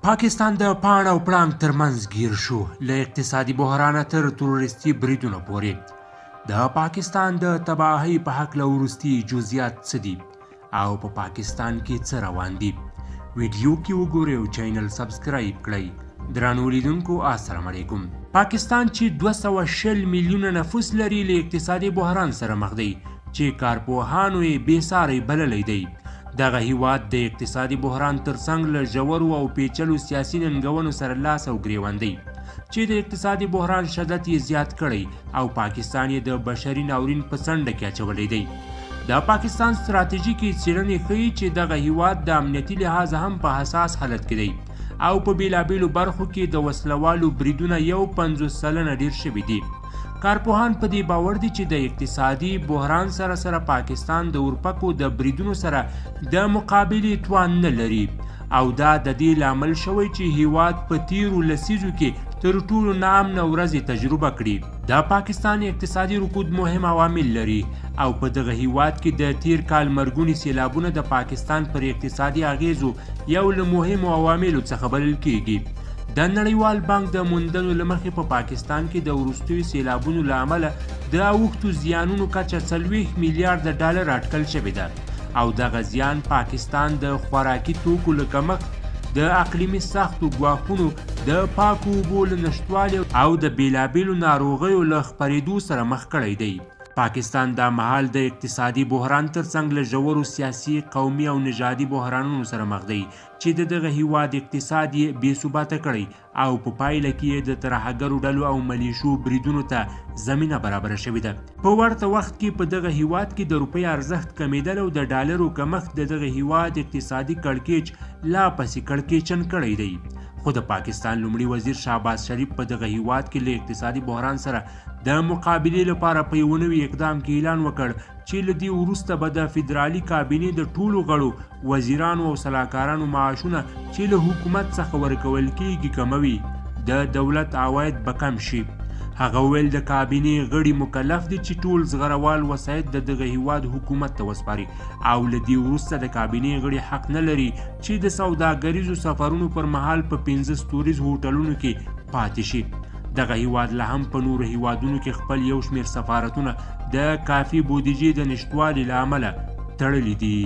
پاکستان د پاڼ او پړانګ ترمنځ گیر شو، له اقتصادي بحرانه تر تروریستي بریدونو پورې. د پاکستان د تباهۍ په هکله وروستي جزئیات څه دي او په پاکستان کې څه روان دي؟ ویډیو کې وګورئ او چینل سبسکرایب کړئ. درنو لیدونکو السلام علیکم. پاکستان چې 220 میلیونه نفوس لري، له اقتصادي بحران سره مخ دی چې کارپوهانو یې بېساری بللی دی. دغه هیواد د اقتصادي بحران ترڅنګ له ژورو او پیچلو سیاسي ننګونو سره لاس او ګریوان دی چې د اقتصادي بحران شدت یې زیات کړی او پاکستان یې د بشري ناورین په څنډه کې اچولی دی. د پاکستان ستراتیژیکې څېړنې ښیي چې دغه هیواد د امنیتي لحاظ هم په حساس حالت کې دی او په بېلابېلو برخو کې د وسلوالو بریدونه 50 سلنه ډېر شوي دي. کارپوهان په دې باور دي چې د اقتصادي بحران سره سره پاکستان د اورپکو د بریدونو سره د مقابلې توان نه لري او دا د دې لامل شوی چې هیواد په تیرو لسیزو کې تر ټولو ناامنه ورځې تجربه کړي. د پاکستان اقتصادي رکود مهم عوامل لري او په دغه هیواد کې د تیر کال مرګوني سیلابونه د پاکستان پر اقتصادي اغیزو یو له مهمو عواملو څخه بلل کیږي. د نړیوال بانک د موندنو له مخې په پاکستان کې د وروستیو سیلابونو له امله د اوښتو زیانونو کچه 40 میلیارډ ډالر اټکل شوې ده او دغه زیان پاکستان د خوراکي توکو له کمښت، د اقلیمي سختو ګواښونو، د پاکو اوبو له نشتوالي او د بېلابېلو ناروغیو له خپرېدو سره مخ کړی دی. پاکستان دا مهال د اقتصادي بحران ترڅنګ له ژورو سیاسي، قومي او نژادي بحرانونو سره مخ دی چې د دغه هیواد اقتصاد یې بې ثباته کړی او په پایله کې یې د ترهګرو ډلو او ملیشو بریدونو ته زمینه برابره شوې ده. په ورته وخت کې په دغه هیواد کې د روپۍ ارزښت کمیدل او د ډالرو کمښت د دغه هیواد اقتصادي کړکېچ لا پسې کړکېچن کړی دی. خو د پاکستان لومړي وزیر شهباز شریف په دغه هیواد کې له اقتصادي بحران سره د مقابلې لپاره په یو نوي اقدام کې اعلان وکړ چې له دې وروسته به د فدرالي کابینې د ټولو غړو، وزیرانو او سلاکارانو معاشونه چې له حکومت څخه ورکول کیږي کموي، د دولت عواید به کم شي. هغه ویل د کابینې غړي مکلف دي چې ټول زغروال وسایط د دغه هیواد حکومت ته وسپاري او له دې وروسته د کابینې غړي حق نه لري چې د سوداګریزو سفرونو پر مهال په 15 ستوریز هوټلونو کې پاتې شي. دغه هیواد لا هم په نورو هیوادونو کې خپل یو شمېر سفارتونه د کافي بودیجې د نشتوالي له امله تړلي دي.